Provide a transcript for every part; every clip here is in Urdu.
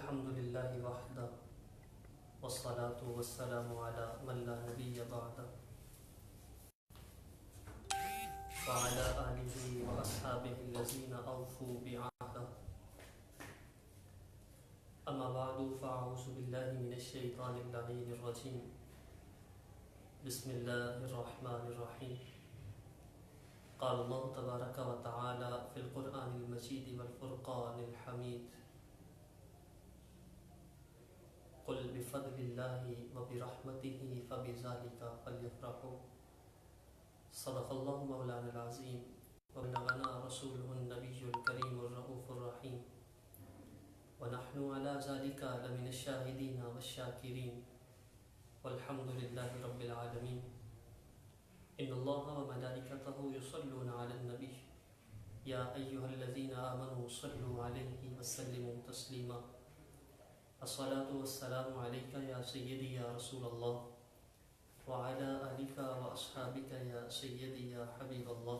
الحمد لله وحده والصلاة والسلام على من لا نبي بعده وعلى آله وأصحابه الذين أوفوا بعهده أما بعد فأعوذ بالله من الشيطان اللعين الرجيم بسم الله الرحمن الرحيم قال الله تبارك وتعالى في القرآن المجيد والفرقان الحميد قل بفضل الله وبرحمته فبذلك فليفرحوا صدق الله مولانا العظيم وبلغنا رسوله النبي الكريم الرؤوف الرحيم ونحن على ذلك لمن الشاهدين والشاكرين والحمد لله رب العالمين إن الله وملائكته يصلون على النبي يا أيها الذين آمنوا صلوا عليه وسلموا تسليما الصلاة والسلام عليك يا سيدي يا رسول الله وعلى آلك وأصحابك يا سيدي يا حبيب الله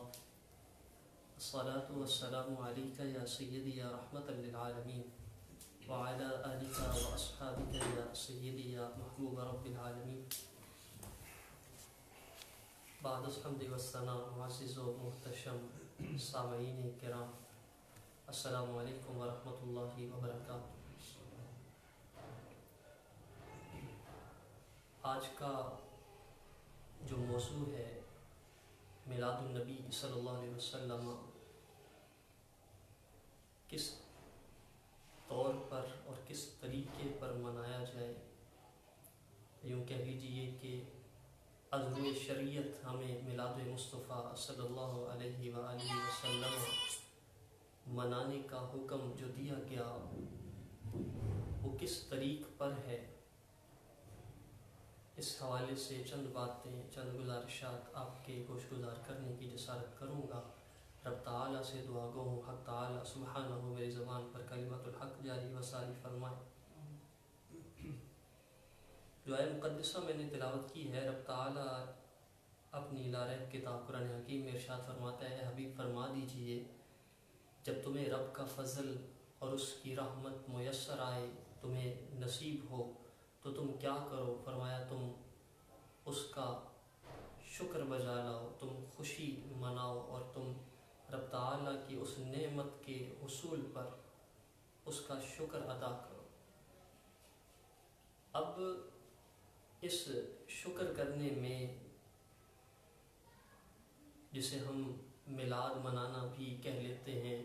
الصلاة والسلام عليك يا سيدي يا رحمة للعالمين وعلى آلك وأصحابك يا سيدي يا محبوب رب العالمين بعد الحمد والثناء معزز و محتشم سامعین کرام السلام علیکم ورحمۃ اللہ وبرکاتہ۔ آج کا جو موضوع ہے میلاد النبی صلی اللہ علیہ وسلم کس طور پر اور کس طریقے پر منایا جائے، یوں کہہ لیجیے کہ عزم شریعت ہمیں میلاد مصطفیٰ صلی اللہ علیہ وآلہ وسلم منانے کا حکم جو دیا گیا وہ کس طریق پر ہے، اس حوالے سے چند باتیں، چند گزارشات آپ کے گوش گزار کرنے کی جسارت کروں گا۔ رب تعالیٰ سے دعا گو ہوں حق تعالیٰ سبحانہ میری زبان پر کلمت الحق جاری و ساری فرمائے۔ جو آیت مقدسہ میں نے تلاوت کی ہے، رب تعالیٰ اپنی لا ریب کتاب قرآن حکیم میں ارشاد فرماتا ہے، اے حبیب فرما دیجئے جب تمہیں رب کا فضل اور اس کی رحمت میسر آئے، تمہیں نصیب ہو تو تم کیا کرو؟ فرمایا تم اس کا شکر بجا لاؤ، تم خوشی مناؤ اور تم رب تعالیٰ کی اس نعمت کے حصول پر اس کا شکر ادا کرو۔ اب اس شکر کرنے میں جسے ہم میلاد منانا بھی کہہ لیتے ہیں،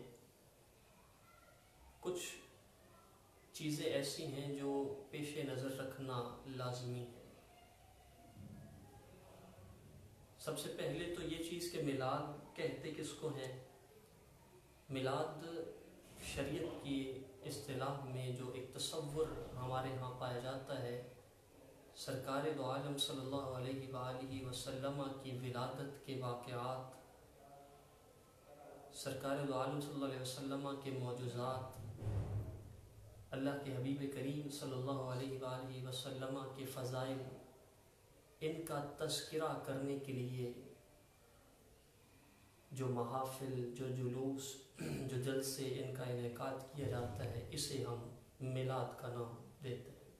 کچھ چیزیں ایسی ہیں جو پیش نظر رکھنا لازمی ہے۔ سب سے پہلے تو یہ چیز کہ میلاد کہتے کس کو ہیں؟ میلاد شریعت کی اصطلاح میں جو ایک تصور ہمارے ہاں پایا جاتا ہے، سرکار دو عالم صلی اللہ علیہ وآلہ وسلم کی ولادت کے واقعات، سرکار دو عالم صلی اللہ علیہ وسلم کے معجزات، اللہ کے حبیب کریم صلی اللہ علیہ وآلہ وسلم کے فضائل، ان کا تذکرہ کرنے کے لیے جو محافل، جو جلوس، جو جلسے ان کا انعقاد کیا جاتا ہے، اسے ہم میلاد کا نام دیتے ہیں۔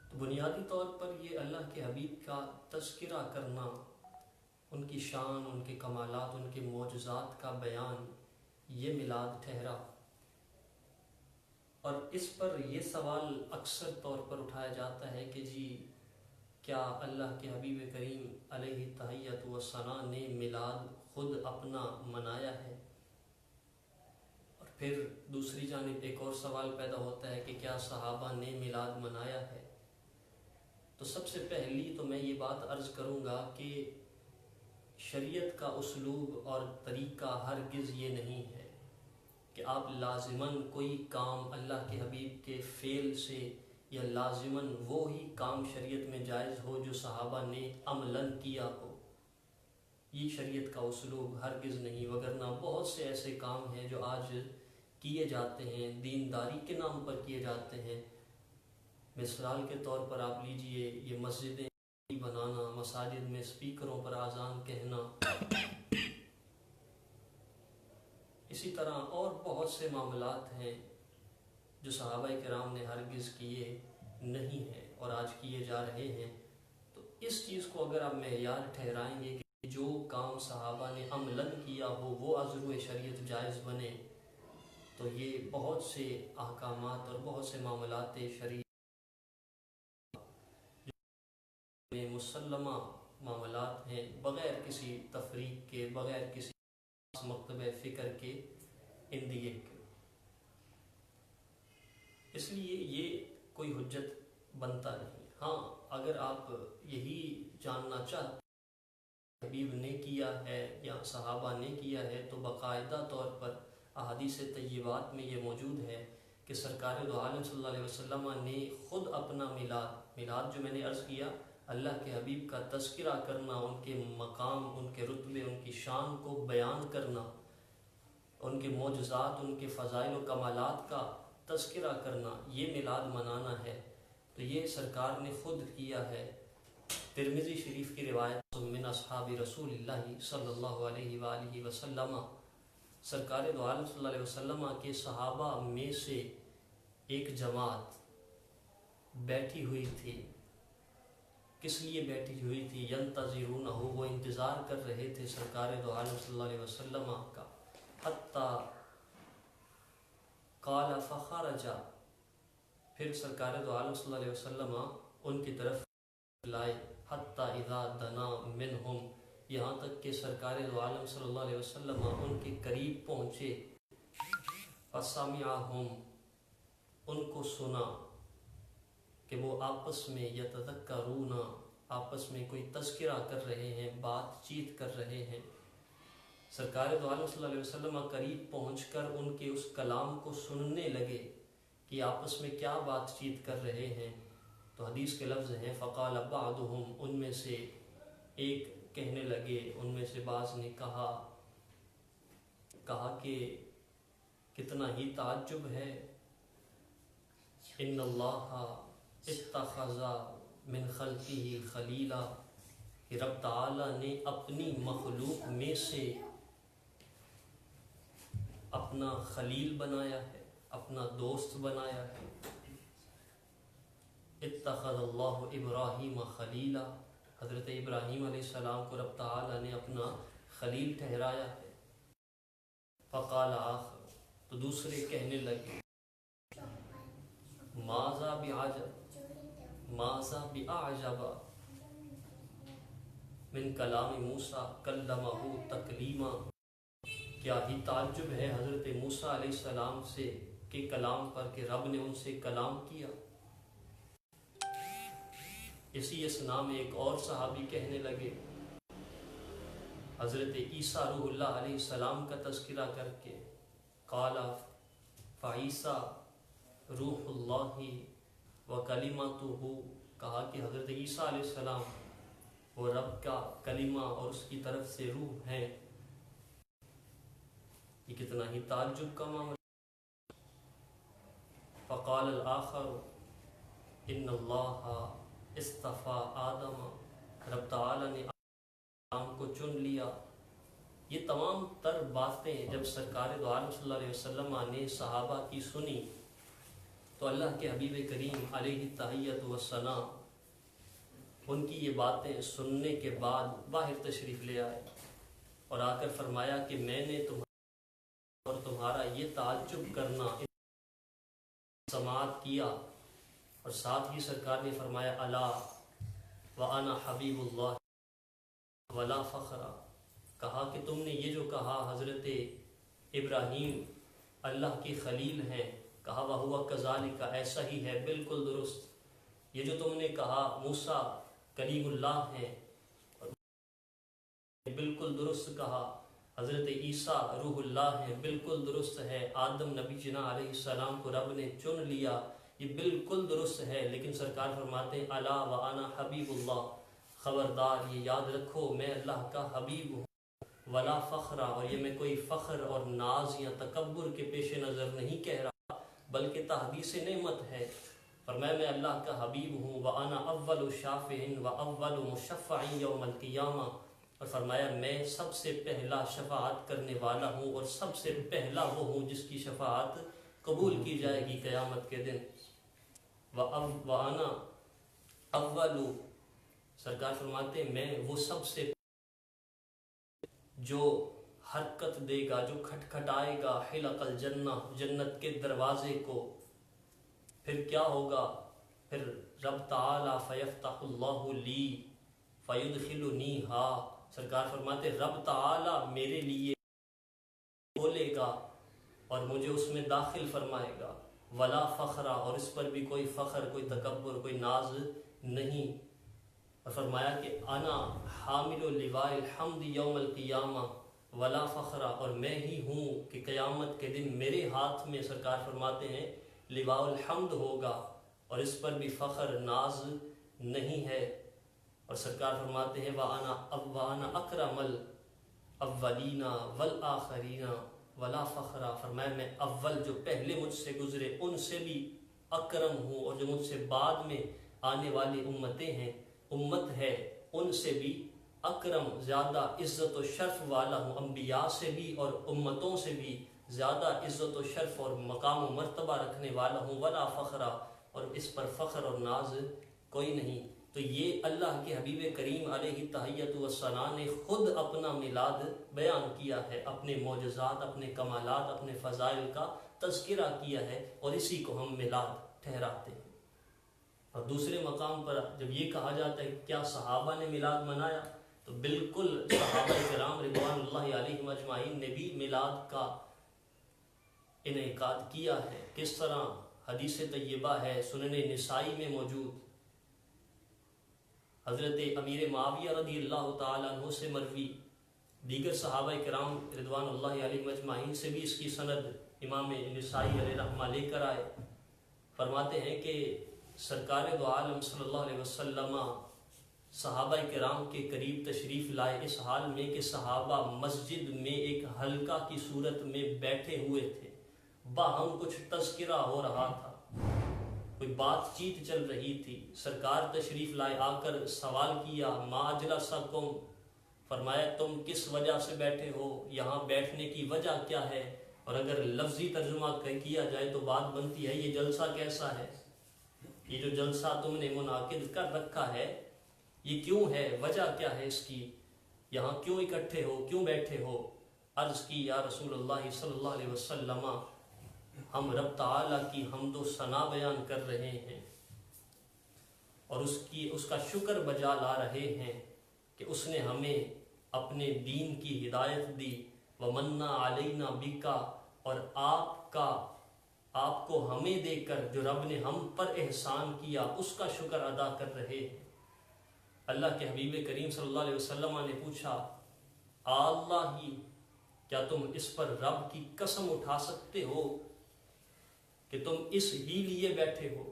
تو بنیادی طور پر یہ اللہ کے حبیب کا تذکرہ کرنا، ان کی شان، ان کے کمالات، ان کے معجزات کا بیان، یہ میلاد ٹھہرا۔ اور اس پر یہ سوال اکثر طور پر اٹھایا جاتا ہے کہ جی کیا اللہ کے حبیب کریم علیہ تحیت و ثنا نے میلاد خود اپنا منایا ہے؟ اور پھر دوسری جانب ایک اور سوال پیدا ہوتا ہے کہ کیا صحابہ نے میلاد منایا ہے؟ تو سب سے پہلی تو میں یہ بات عرض کروں گا کہ شریعت کا اسلوب اور طریقہ ہرگز یہ نہیں ہے کہ آپ لازماً کوئی کام اللہ کے حبیب کے فعل سے یا لازماً وہی کام شریعت میں جائز ہو جو صحابہ نے عملاً کیا ہو۔ یہ شریعت کا اسلوب ہرگز نہیں، وگرنہ بہت سے ایسے کام ہیں جو آج کیے جاتے ہیں، دینداری کے نام پر کیے جاتے ہیں۔ مثال کے طور پر آپ لیجئے یہ مسجدیں بنانا، مساجد میں اسپیکروں پر اذان کہنا، اسی طرح اور بہت سے معاملات ہیں جو صحابہ کرام نے ہرگز کیے نہیں ہیں اور آج کیے جا رہے ہیں۔ تو اس چیز کو اگر آپ معیار ٹھہرائیں گے کہ جو کام صحابہ نے عملاً کیا ہو وہ از روئے شریعت جائز بنے، تو یہ بہت سے احکامات اور بہت سے معاملات شریعت میں مسلمہ معاملات ہیں، بغیر کسی تفریق کے، بغیر کسی مکتبہ فکر کے اندیے کے۔ اس لیے یہ کوئی حجت بنتا نہیں۔ ہاں اگر آپ یہی جاننا چاہتے ہیں حبیب نے کیا ہے یا صحابہ نے کیا ہے، تو باقاعدہ طور پر احادیث طیبات میں یہ موجود ہے کہ سرکار دو عالم صلی اللہ علیہ وسلم نے خود اپنا میلاد جو میں نے عرض کیا، اللہ کے حبیب کا تذکرہ کرنا، ان کے مقام، ان کے رتبے، ان کی شان کو بیان کرنا، ان کے معجزات، ان کے فضائل و کمالات کا تذکرہ کرنا، یہ میلاد منانا ہے۔ تو یہ سرکار نے خود کیا ہے۔ ترمذی شریف کی روایت من اصحاب رسول اللہ صلی اللہ علیہ وآلہ وسلم، سرکار دو عالم صلی اللہ علیہ وسلم کے صحابہ میں سے ایک جماعت بیٹھی ہوئی تھی۔ کس لیے بیٹھی ہوئی تھی؟ ینتظرونہ، وہ انتظار کر رہے تھے سرکار دو عالم صلی اللہ علیہ وسلم کا۔ حتی قال فخرج، پھر سرکار دو عالم صلی اللہ علیہ وسلم ان کی طرف لائے۔ حتی اذا دنا منہم، یہاں تک کہ سرکار دو عالم صلی اللہ علیہ وسلم ان کے قریب پہنچے۔ فسمعہم، ان کو سنا کہ وہ آپس میں یتذکرون، آپس میں کوئی تذکرہ کر رہے ہیں، بات چیت کر رہے ہیں۔ سرکار دو عالم صلی اللہ علیہ وسلم قریب پہنچ کر ان کے اس کلام کو سننے لگے کہ آپس میں کیا بات چیت کر رہے ہیں۔ تو حدیث کے لفظ ہیں فقال بعضهم، ان میں سے ایک کہنے لگے، ان میں سے بعض نے کہا کہ کتنا ہی تعجب ہے، ان اللہ اتخذ من خلقہ خلیلا، کہ رب تعالی نے اپنی مخلوق میں سے اپنا خلیل بنایا ہے، اپنا دوست بنایا ہے۔ اتخذ اللہ ابراہیم خلیلا، حضرت ابراہیم علیہ السلام کو رب تعالی نے اپنا خلیل ٹھہرایا ہے۔ فقال آخر، تو دوسرے کہنے لگے ماذا بأعجب من کلام موسیٰ کلمہ تکلیما، کیا ہی تعجب ہے حضرت موسیٰ علیہ السلام سے کے کلام پر کہ رب نے ان سے کلام کیا۔ اسی اسنا میں ایک اور صحابی کہنے لگے، حضرت عیسیٰ روح اللہ علیہ السلام کا تذکرہ کر کے، قال فعیسیٰ روح اللہ وکلمتہ، کہا کہ حضرت عیسیٰ علیہ السلام وہ رب کا کلمہ اور اس کی طرف سے روح ہیں۔ یہ کتنا ہی تعجب کا معاملہ۔ فقال الآخر ان اللہ اصطفیٰ آدم، رب تعالی نے آدم کو چن لیا۔ یہ تمام تر باتیں جب سرکار دو عالم صلی اللہ علیہ وسلم نے صحابہ کی سنی، تو اللہ کے حبیب کریم علیہ التحیۃ والثناء ان کی یہ باتیں سننے کے بعد باہر تشریف لے آئے اور آ کر فرمایا کہ میں نے تمہارا اور تمہارا یہ تعجب کرنا سماعت کیا، اور ساتھ ہی سرکار نے فرمایا الا وانا حبیب اللہ ولا فخر، کہا کہ تم نے یہ جو کہا حضرت ابراہیم اللہ کی خلیل ہیں، کہا وہو کذالک، ایسا ہی ہے، بالکل درست۔ یہ جو تم نے کہا موسیٰ کلیم اللہ ہیں، بالکل درست کہا۔ حضرت عیسیٰ روح اللہ ہیں، بالکل درست ہے۔ آدم نبی جنا علیہ السلام کو رب نے چن لیا، یہ بالکل درست ہے۔ لیکن سرکار فرماتے ہیں الا وانا حبیب اللہ، خبردار یہ یاد رکھو میں اللہ کا حبیب ہوں، ولا فخرا، اور یہ میں کوئی فخر اور ناز یا تکبر کے پیش نظر نہیں کہہ رہا، بلکہ تحدیث نعمت ہے۔ فرمایا میں اللہ کا حبیب ہوں، وانا اول شافع واول مشفع یوم القیامہ، اور فرمایا میں سب سے پہلا شفاعت کرنے والا ہوں اور سب سے پہلا وہ ہوں جس کی شفاعت قبول کی جائے گی قیامت کے دن۔ وَأَنَا أَوَّلُ، سرکار فرماتے ہیں میں وہ سب سے جو حرکت دے گا، جو کھٹکھٹائے گا حلق الجنہ، جنت کے دروازے کو۔ پھر کیا ہوگا؟ پھر رب تعالی فیفتح اللہ لی فیدخلنیہا، سرکار فرماتے رب تعالی میرے لیے کھولے گا اور مجھے اس میں داخل فرمائے گا۔ ولا فخرا، اور اس پر بھی کوئی فخر، کوئی تکبر، کوئی ناز نہیں۔ اور فرمایا کہ انا حامل لواء الحمد یوم القیامہ ولا فخرا، اور میں ہی ہوں کہ قیامت کے دن میرے ہاتھ میں، سرکار فرماتے ہیں، لواء الحمد ہوگا اور اس پر بھی فخر ناز نہیں ہے۔ اور سرکار فرماتے ہیں وَأَنَا أَكْرَمَ الْأَوَّلِينَ وَالْآخَرِينَ وَلَا فَخْرَ، فرمایا میں اول جو پہلے مجھ سے گزرے ان سے بھی اکرم ہوں، اور جو مجھ سے بعد میں آنے والی امتیں ہیں، امت ہے، ان سے بھی اکرم، زیادہ عزت و شرف والا ہوں، انبیاء سے بھی اور امتوں سے بھی زیادہ عزت و شرف اور مقام و مرتبہ رکھنے والا ہوں، ولا فخرا، اور اس پر فخر اور ناز کوئی نہیں۔ تو یہ اللہ کے حبیب کریم علیہ تحیت و ثنا نے خود اپنا میلاد بیان کیا ہے، اپنے معجزات، اپنے کمالات، اپنے فضائل کا تذکرہ کیا ہے، اور اسی کو ہم میلاد ٹھہراتے ہیں۔ اور دوسرے مقام پر جب یہ کہا جاتا ہے کیا صحابہ نے میلاد منایا، تو بالکل صحابہ کرام رضوان اللہ علیہم اجمعین نے بھی میلاد کا انعقاد کیا ہے۔ کس طرح؟ حدیث طیبہ ہے، سنن نسائی میں موجود، حضرت امیر معاویہ رضی اللہ تعالیٰ عنہ سے مروی، دیگر صحابہ کرام رضوان اللہ علیہم اجمعین سے بھی اس کی سند امام نسائی علیہ رحمہ لے کر آئے۔ فرماتے ہیں کہ سرکار دو عالم صلی اللہ علیہ وسلم صحابہ کرام کے قریب تشریف لائے، اس حال میں کہ صحابہ مسجد میں ایک حلقہ کی صورت میں بیٹھے ہوئے تھے، باہم کچھ تذکرہ ہو رہا تھا، کوئی بات چیت چل رہی تھی۔ سرکار تشریف لائے، آ کر سوال کیا ما اجلسکم، فرمایا تم کس وجہ سے بیٹھے ہو، یہاں بیٹھنے کی وجہ کیا ہے؟ اور اگر لفظی ترجمہ کیا جائے تو بات بنتی ہے یہ جلسہ کیسا ہے، یہ جو جلسہ تم نے منعقد کر رکھا ہے یہ کیوں ہے، وجہ کیا ہے اس کی، یہاں کیوں اکٹھے ہو، کیوں بیٹھے ہو؟ عرض کی یا رسول اللہ صلی اللہ علیہ وسلم ہم رب تعالیٰ کی حمد و ثنا بیان کر رہے ہیں اور اس کا شکر بجا لا رہے ہیں کہ اس نے ہمیں اپنے دین کی ہدایت دی، وَمَنَّا عَلَيْنَا بِكَ، اور آپ کو ہمیں دے کر جو رب نے ہم پر احسان کیا اس کا شکر ادا کر رہے ہیں۔ اللہ کے حبیب کریم صلی اللہ علیہ وسلم نے پوچھا اللہ ہی، کیا تم اس پر رب کی قسم اٹھا سکتے ہو کہ تم اس ہی لیے بیٹھے ہو؟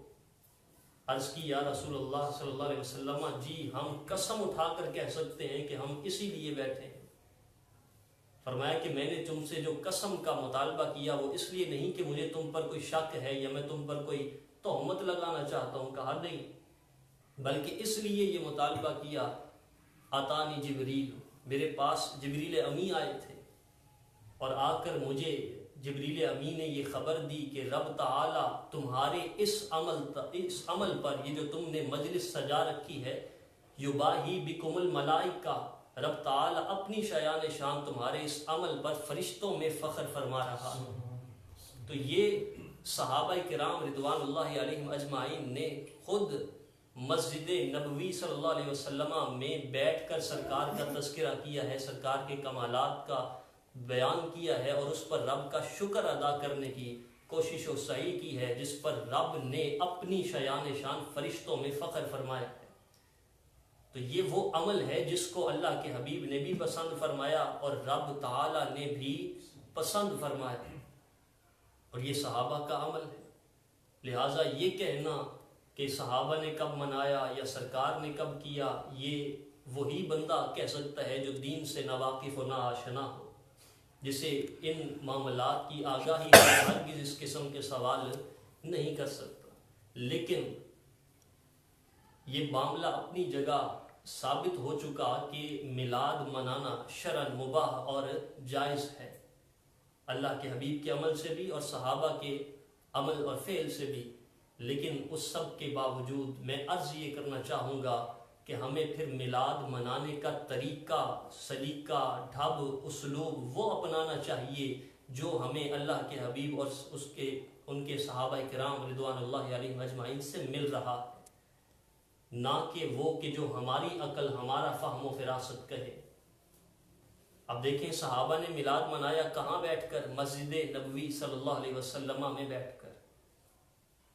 عرض کی یا رسول اللہ صلی اللہ علیہ وسلم جی ہم قسم اٹھا کر کہہ سکتے ہیں کہ ہم اسی لیے بیٹھے ہیں۔ فرمایا کہ میں نے تم سے جو قسم کا مطالبہ کیا وہ اس لیے نہیں کہ مجھے تم پر کوئی شک ہے یا میں تم پر کوئی تہمت لگانا چاہتا ہوں، کہا نہیں، بلکہ اس لیے یہ مطالبہ کیا آتانی جبریل، میرے پاس جبریل امی آئے تھے اور آ کر مجھے جبریل امی نے یہ خبر دی کہ رب تعالی تمہارے اس عمل پر، یہ جو تم نے مجلس سجا رکھی ہے، یباہی بکم الملائکہ، رب تعالی اپنی شایان شان تمہارے اس عمل پر فرشتوں میں فخر فرما رہا ہے۔ تو یہ صحابہ کرام رضوان اللہ علیہم اجمعین نے خود مسجد نبوی صلی اللہ علیہ وسلم میں بیٹھ کر سرکار کا تذکرہ کیا ہے، سرکار کے کمالات کا بیان کیا ہے اور اس پر رب کا شکر ادا کرنے کی کوشش و سعی کی ہے، جس پر رب نے اپنی شایان شان فرشتوں میں فخر فرمایا ہے۔ تو یہ وہ عمل ہے جس کو اللہ کے حبیب نے بھی پسند فرمایا اور رب تعالی نے بھی پسند فرمایا، اور یہ صحابہ کا عمل ہے۔ لہٰذا یہ کہنا کہ صحابہ نے کب منایا یا سرکار نے کب کیا، یہ وہی بندہ کہہ سکتا ہے جو دین سے ناواقف و ناآشنا ہو، جسے ان معاملات کی آگاہی ہرگز اس قسم کے سوال نہیں کر سکتا۔ لیکن یہ معاملہ اپنی جگہ ثابت ہو چکا کہ میلاد منانا شرعاً مباح اور جائز ہے، اللہ کے حبیب کے عمل سے بھی اور صحابہ کے عمل اور فعل سے بھی، لیکن اس سب کے باوجود میں عرض یہ کرنا چاہوں گا کہ ہمیں پھر میلاد منانے کا طریقہ، سلیقہ، ڈھب، اسلوب وہ اپنانا چاہیے جو ہمیں اللہ کے حبیب اور ان کے صحابہ کرام رضوان اللہ علیہم اجمعین سے مل رہا ہے، نہ کہ وہ کہ جو ہماری عقل، ہمارا فہم و فراست کہے۔ اب دیکھیں صحابہ نے میلاد منایا کہاں بیٹھ کر؟ مسجد نبوی صلی اللہ علیہ وسلم میں بیٹھ کر۔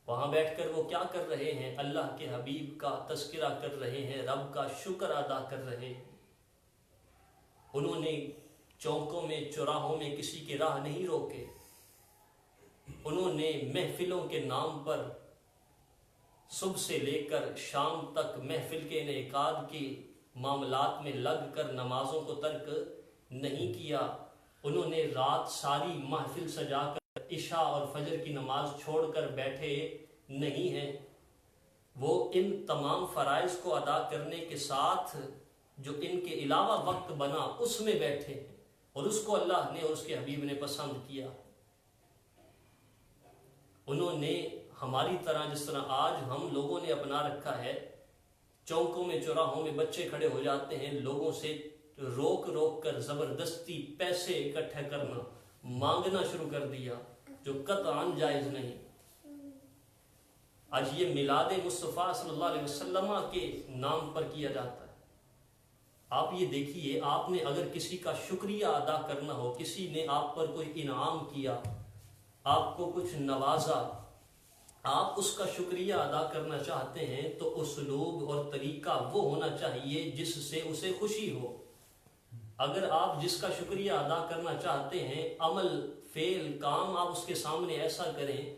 وہاں بیٹھ کر وہ کیا کر رہے ہیں؟ اللہ کے حبیب کا تذکرہ کر رہے ہیں، رب کا شکر ادا کر رہے ہیں۔ انہوں نے چوکوں میں، چوراہوں میں کسی کی راہ نہیں روکے، انہوں نے محفلوں کے نام پر صبح سے لے کر شام تک محفل کے انعقاد کے معاملات میں لگ کر نمازوں کو ترک نہیں کیا۔ انہوں نے رات ساری محفل سجا کر عشاء اور فجر کی نماز چھوڑ کر بیٹھے نہیں ہیں، وہ ان تمام فرائض کو ادا کرنے کے ساتھ جو ان کے علاوہ وقت بنا اس میں بیٹھے ہیں، اور اس کو اللہ نے اور اس کے حبیب نے پسند کیا۔ انہوں نے ہماری طرح، جس طرح آج ہم لوگوں نے اپنا رکھا ہے، چوکوں میں، چوراہوں میں بچے کھڑے ہو جاتے ہیں، لوگوں سے روک روک کر زبردستی پیسے اکٹھے کرنا، مانگنا شروع کر دیا، جو قطعاً جائز نہیں۔ آج یہ میلاد مصطفیٰ صلی اللہ علیہ وسلم کے نام پر کیا جاتا ہے۔ آپ یہ دیکھیے، آپ نے اگر کسی کا شکریہ ادا کرنا ہو، کسی نے آپ پر کوئی انعام کیا، آپ کو کچھ نوازا، آپ اس کا شکریہ ادا کرنا چاہتے ہیں تو اسلوب اور طریقہ وہ ہونا چاہیے جس سے اسے خوشی ہو۔ اگر آپ جس کا شکریہ ادا کرنا چاہتے ہیں، عمل، فعل، کام آپ اس کے سامنے ایسا کریں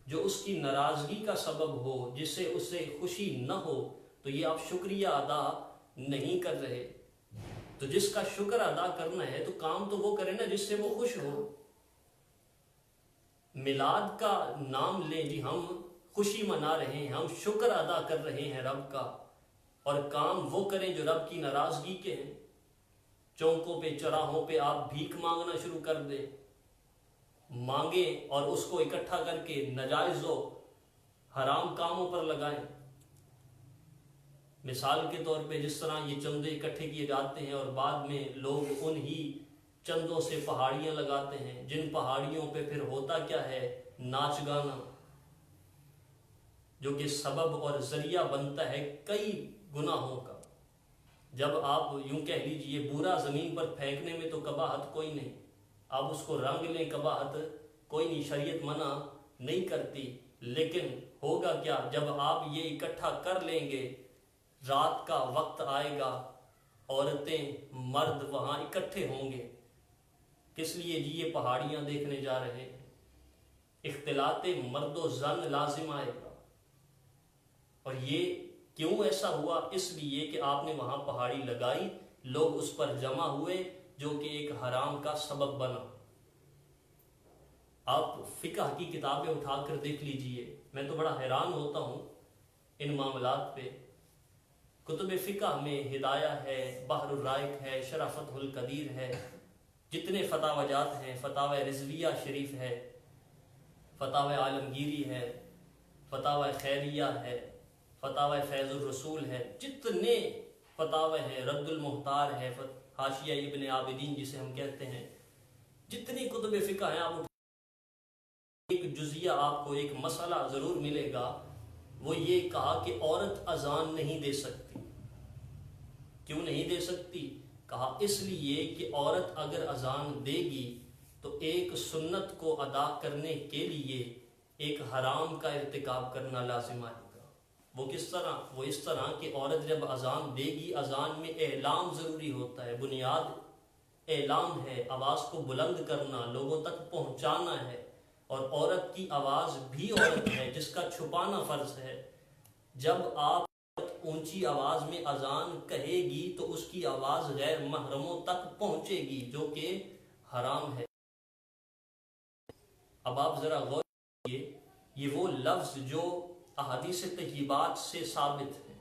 جو اس کی ناراضگی کا سبب ہو، جس سے اسے خوشی نہ ہو، تو یہ آپ شکریہ ادا نہیں کر رہے۔ تو جس کا شکر ادا کرنا ہے تو کام تو وہ کرے نا جس سے وہ خوش ہو۔ میلاد کا نام لیں جی، ہم خوشی منا رہے ہیں، ہم شکر ادا کر رہے ہیں رب کا، اور کام وہ کریں جو رب کی ناراضگی کے ہیں۔ چوکوں پہ، چوراہوں پہ آپ بھیک مانگنا شروع کر دیں، مانگیں اور اس کو اکٹھا کر کے ناجائز و حرام کاموں پر لگائیں۔ مثال کے طور پہ جس طرح یہ چندے اکٹھے کیے جاتے ہیں اور بعد میں لوگ انہی چندوں سے پہاڑیاں لگاتے ہیں، جن پہاڑیوں پہ پھر ہوتا کیا ہے؟ ناچ گانا، جو کہ سبب اور ذریعہ بنتا ہے کئی گناہوں کا۔ جب آپ یوں کہہ لیجئے برا زمین پر پھینکنے میں تو قباحت کوئی نہیں، آپ اس کو رنگ لیں، قباحت کوئی نہیں، شریعت منع نہیں کرتی، لیکن ہوگا کیا جب آپ یہ اکٹھا کر لیں گے؟ رات کا وقت آئے گا، عورتیں، مرد وہاں اکٹھے ہوں گے، کس لیے جی؟ یہ پہاڑیاں دیکھنے جا رہے ہیں، اختلاط مرد و زن لازم آئے گا۔ اور یہ کیوں ایسا ہوا؟ اس لیے کہ آپ نے وہاں پہاڑی لگائی، لوگ اس پر جمع ہوئے، جو کہ ایک حرام کا سبب بنا۔ آپ فقہ کی کتابیں اٹھا کر دیکھ لیجئے، میں تو بڑا حیران ہوتا ہوں ان معاملات پہ۔ کتب فقہ میں ہدایہ ہے، بحر الرائق ہے، شرافت القدیر ہے، جتنے فتاوی جات ہیں، فتاوی رضویہ شریف ہے، فتاوی عالمگیری ہے، فتاوی خیریہ ہے، فتاوی فیض الرسول ہے، جتنے فتاوی ہیں، رد المختار ہے، حاشیہ ابن عابدین جسے ہم کہتے ہیں، جتنی کتب فقہ ہیں، آپ ایک جزیہ، آپ کو ایک مسئلہ ضرور ملے گا۔ وہ یہ کہا کہ عورت اذان نہیں دے سکتی۔ کیوں نہیں دے سکتی؟ کہا اس لیے کہ عورت اگر اذان دے گی تو ایک سنت کو ادا کرنے کے لیے ایک حرام کا ارتکاب کرنا لازم آئے گا۔ وہ کس طرح؟ وہ اس طرح کہ عورت جب اذان دے گی، اذان میں اعلام ضروری ہوتا ہے، بنیاد اعلام ہے، آواز کو بلند کرنا، لوگوں تک پہنچانا ہے، اور عورت کی آواز بھی عورت ہے جس کا چھپانا فرض ہے۔ جب آپ اونچی آواز میں اذان کہے گی تو اس کی آواز غیر محرموں تک پہنچے گی، جو کہ حرام ہے۔ اب آپ ذرا غور کیجیے، یہ وہ لفظ جو احادیث طیبات سے ثابت ہیں،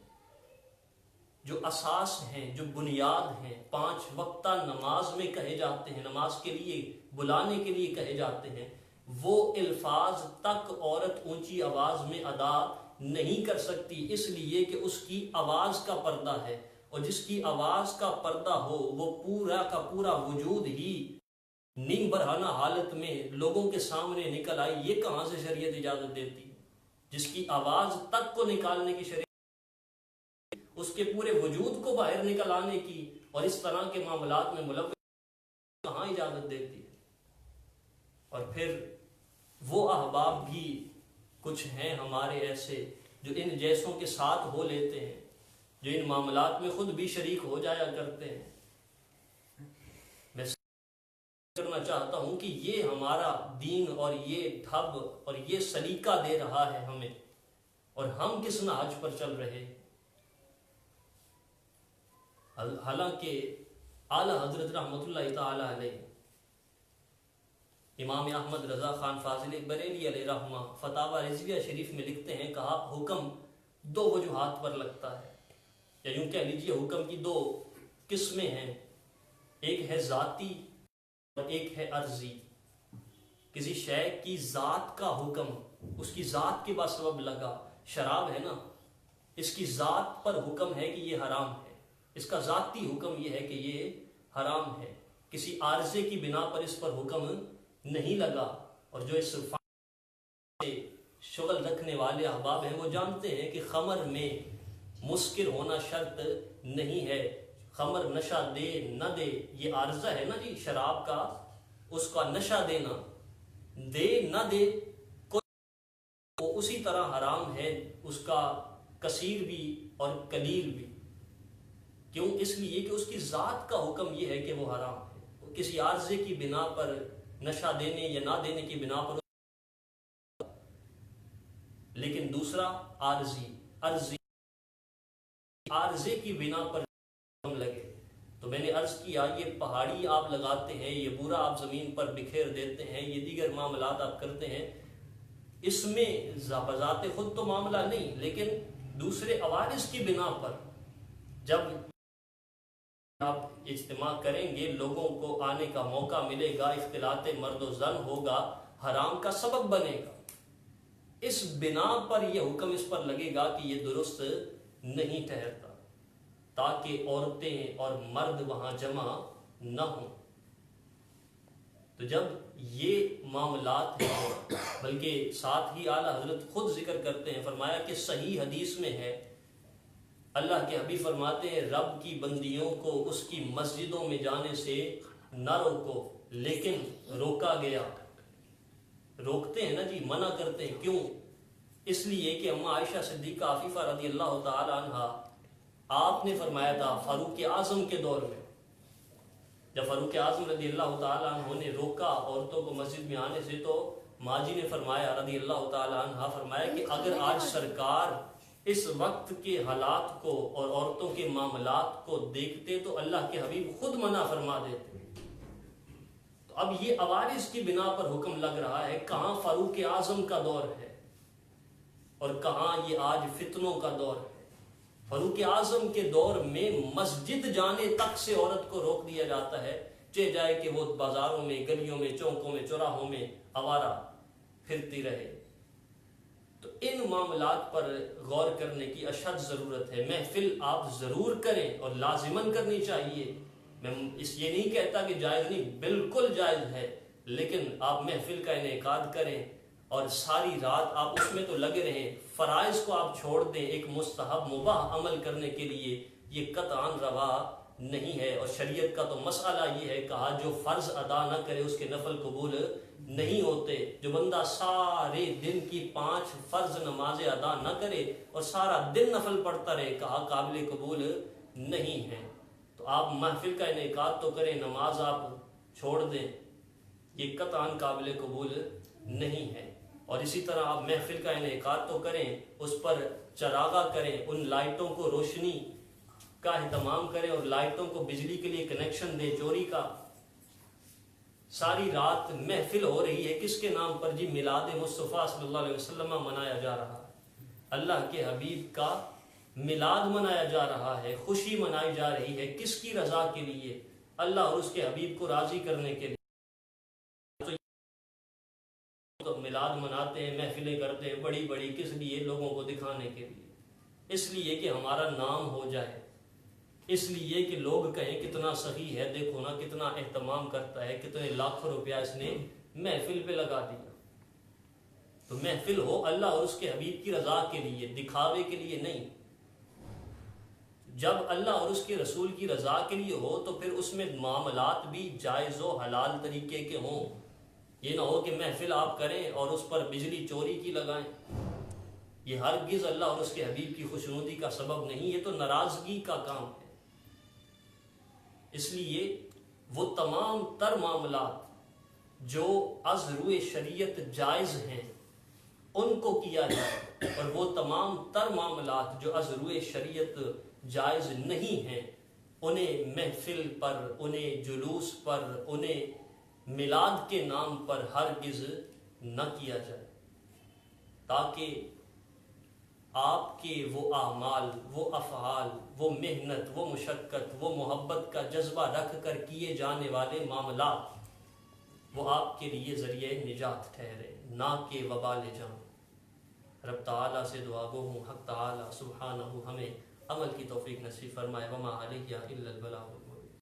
جو اساس ہیں، جو بنیاد ہیں، 5 وقتہ نماز میں کہے جاتے ہیں، نماز کے لیے بلانے کے لیے کہے جاتے ہیں، وہ الفاظ تک عورت اونچی آواز میں ادا نہیں کر سکتی، اس لیے کہ اس کی آواز کا پردہ ہے، اور جس کی آواز کا پردہ ہو وہ پورا کا پورا وجود ہی نیم برہنہ حالت میں لوگوں کے سامنے نکل آئی، یہ کہاں سے شریعت اجازت دیتی ہے؟ جس کی آواز تک کو نکالنے کی شریعت، اس کے پورے وجود کو باہر نکل آنے کی اور اس طرح کے معاملات میں ملوث کہاں اجازت دیتی ہے؟ اور پھر وہ احباب بھی کچھ ہیں ہمارے ایسے جو ان جیسوں کے ساتھ ہو لیتے ہیں، جو ان معاملات میں خود بھی شریک ہو جایا کرتے ہیں۔ میں کرنا چاہتا ہوں کہ یہ ہمارا دین اور یہ ڈھب اور یہ سلیقہ دے رہا ہے ہمیں، اور ہم کس نہج پر چل رہے ہیں۔ حالانکہ اعلیٰ حضرت رحمۃ اللہ تعالی علیہ امام احمد رضا خان فاضل بریلی علیہ رحمہ فتاوی رضویہ شریف میں لکھتے ہیں، کہا حکم دو وجوہات پر لگتا ہے، یا یوں کہہ لیجیے حکم کی دو قسمیں ہیں، ایک ہے ذاتی اور ایک ہے عرضی۔ کسی شے کی ذات کا حکم اس کی ذات کے بسبب لگا، شراب ہے نا، اس کی ذات پر حکم ہے کہ یہ حرام ہے، اس کا ذاتی حکم یہ ہے کہ یہ حرام ہے، کسی عارضے کی بنا پر اس پر حکم نہیں لگا۔ اور جو اس سے شغل رکھنے والے احباب ہیں وہ جانتے ہیں کہ خمر میں مسکر ہونا شرط نہیں ہے، خمر نشہ دے نہ دے، یہ عارضہ ہے نا جی شراب کا، اس کا نشہ دینا دے نہ دے وہ اسی طرح حرام ہے، اس کا کثیر بھی اور قلیل بھی۔ کیوں؟ اس لیے کہ اس کی ذات کا حکم یہ ہے کہ وہ حرام ہے، کسی عارضے کی بنا پر نشہ دینے یا نہ دینے کی بنا پر۔ لیکن دوسرا عارضی عارضے کی بنا پر حکم لگے، تو میں نے عرض کیا یہ پہاڑی آپ لگاتے ہیں، یہ بورا آپ زمین پر بکھیر دیتے ہیں، یہ دیگر معاملات آپ کرتے ہیں، اس میں بذات خود تو معاملہ نہیں، لیکن دوسرے عوارض کی بنا پر جب آپ اجتماع کریں گے، لوگوں کو آنے کا موقع ملے گا، اختلاط مرد و زن ہوگا، حرام کا سبب بنے گا، اس بنا پر یہ حکم اس پر لگے گا کہ یہ درست نہیں ٹھہرتا، تاکہ عورتیں اور مرد وہاں جمع نہ ہوں۔ تو جب یہ معاملات ہیں، بلکہ ساتھ ہی اعلیٰ حضرت خود ذکر کرتے ہیں، فرمایا کہ صحیح حدیث میں ہے، اللہ کے حبیب فرماتے ہیں رب کی بندیوں کو اس کی مسجدوں میں جانے سے نہ روکو، لیکن روکا گیا۔ روکتے ہیں نا جی، منع کرتے ہیں، کیوں؟ اس لیے کہ اما عائشہ صدیقہ عفیفہ رضی اللہ تعالی عنہ، آپ نے فرمایا تھا فاروق اعظم کے دور میں، جب فاروق اعظم رضی اللہ تعالی عنہ نے روکا عورتوں کو مسجد میں آنے سے، تو ماں جی نے فرمایا رضی اللہ تعالی عنہ، فرمایا کہ اگر آج سرکار اس وقت کے حالات کو اور عورتوں کے معاملات کو دیکھتے تو اللہ کے حبیب خود منع فرما دیتے۔ تو اب یہ عوارض کی بنا پر حکم لگ رہا ہے، کہاں فاروق اعظم کا دور ہے اور کہاں یہ آج فتنوں کا دور ہے۔ فاروق اعظم کے دور میں مسجد جانے تک سے عورت کو روک دیا جاتا ہے، چاہے جائے کہ وہ بازاروں میں، گلیوں میں، چوکوں میں، چوراہوں میں آوارہ پھرتی رہے۔ تو ان معاملات پر غور کرنے کی اشد ضرورت ہے۔ محفل آپ ضرور کریں اور لازماً کرنی چاہیے، میں یہ نہیں کہتا کہ جائز نہیں، بالکل جائز ہے، لیکن آپ محفل کا انعقاد کریں اور ساری رات آپ اس میں تو لگے رہیں، فرائض کو آپ چھوڑ دیں ایک مستحب مباح عمل کرنے کے لیے، یہ قطعاً روا نہیں ہے۔ اور شریعت کا تو مسئلہ یہ ہے، کہا جو فرض ادا نہ کرے اس کے نفل قبول نہیں ہوتے۔ جو بندہ سارے دن کی 5 فرض نمازیں ادا نہ کرے اور سارا دن نفل پڑھتا رہے، کہا قابل قبول نہیں ہے۔ تو آپ محفل کا انعقاد تو کریں، نماز آپ چھوڑ دیں، یہ قطعاً قابل قبول نہیں ہے۔ اور اسی طرح آپ محفل کا انعقاد تو کریں، اس پر چراغاں کریں، ان لائٹوں کو روشنی کا اہتمام کریں اور لائٹوں کو بجلی کے لیے کنیکشن دیں، چوری کا۔ ساری رات محفل ہو رہی ہے، کس کے نام پر جی؟ میلاد مصطفیٰ صلی اللہ علیہ وسلم منایا جا رہا ہے، اللہ کے حبیب کا میلاد منایا جا رہا ہے، خوشی منائی جا رہی ہے، کس کی رضا کے لیے؟ اللہ اور اس کے حبیب کو راضی کرنے کے لیے۔ تو میلاد مناتے ہیں، محفلیں کرتے ہیں بڑی بڑی، کس لیے؟ لوگوں کو دکھانے کے لیے، اس لیے کہ ہمارا نام ہو جائے، اس لیے کہ لوگ کہیں کتنا صحیح ہے، دیکھو نا کتنا اہتمام کرتا ہے، کتنے لاکھوں روپیہ اس نے محفل پہ لگا دیا۔ تو محفل ہو اللہ اور اس کے حبیب کی رضا کے لیے، دکھاوے کے لیے نہیں۔ جب اللہ اور اس کے رسول کی رضا کے لیے ہو تو پھر اس میں معاملات بھی جائز و حلال طریقے کے ہوں۔ یہ نہ ہو کہ محفل آپ کریں اور اس پر بجلی چوری کی لگائیں، یہ ہرگز اللہ اور اس کے حبیب کی خوشنودی کا سبب نہیں، یہ تو ناراضگی کا کام ہے۔ اس لیے وہ تمام تر معاملات جو از روئے شریعت جائز ہیں ان کو کیا جائے، اور وہ تمام تر معاملات جو از روئے شریعت جائز نہیں ہیں انہیں محفل پر، انہیں جلوس پر، انہیں میلاد کے نام پر ہرگز نہ کیا جائے، تاکہ آپ کے وہ اعمال، وہ افعال، وہ محنت، وہ مشقت، وہ محبت کا جذبہ رکھ کر کیے جانے والے معاملات وہ آپ کے لیے ذریعہ نجات ٹھہرے، نہ کہ وبال جان۔ رب تعالیٰ سے دعا گو ہوں حق تعالیٰ سبحانہ ہمیں عمل کی توفیق نصیب فرمائے۔ وما علیہ الا البلاغ۔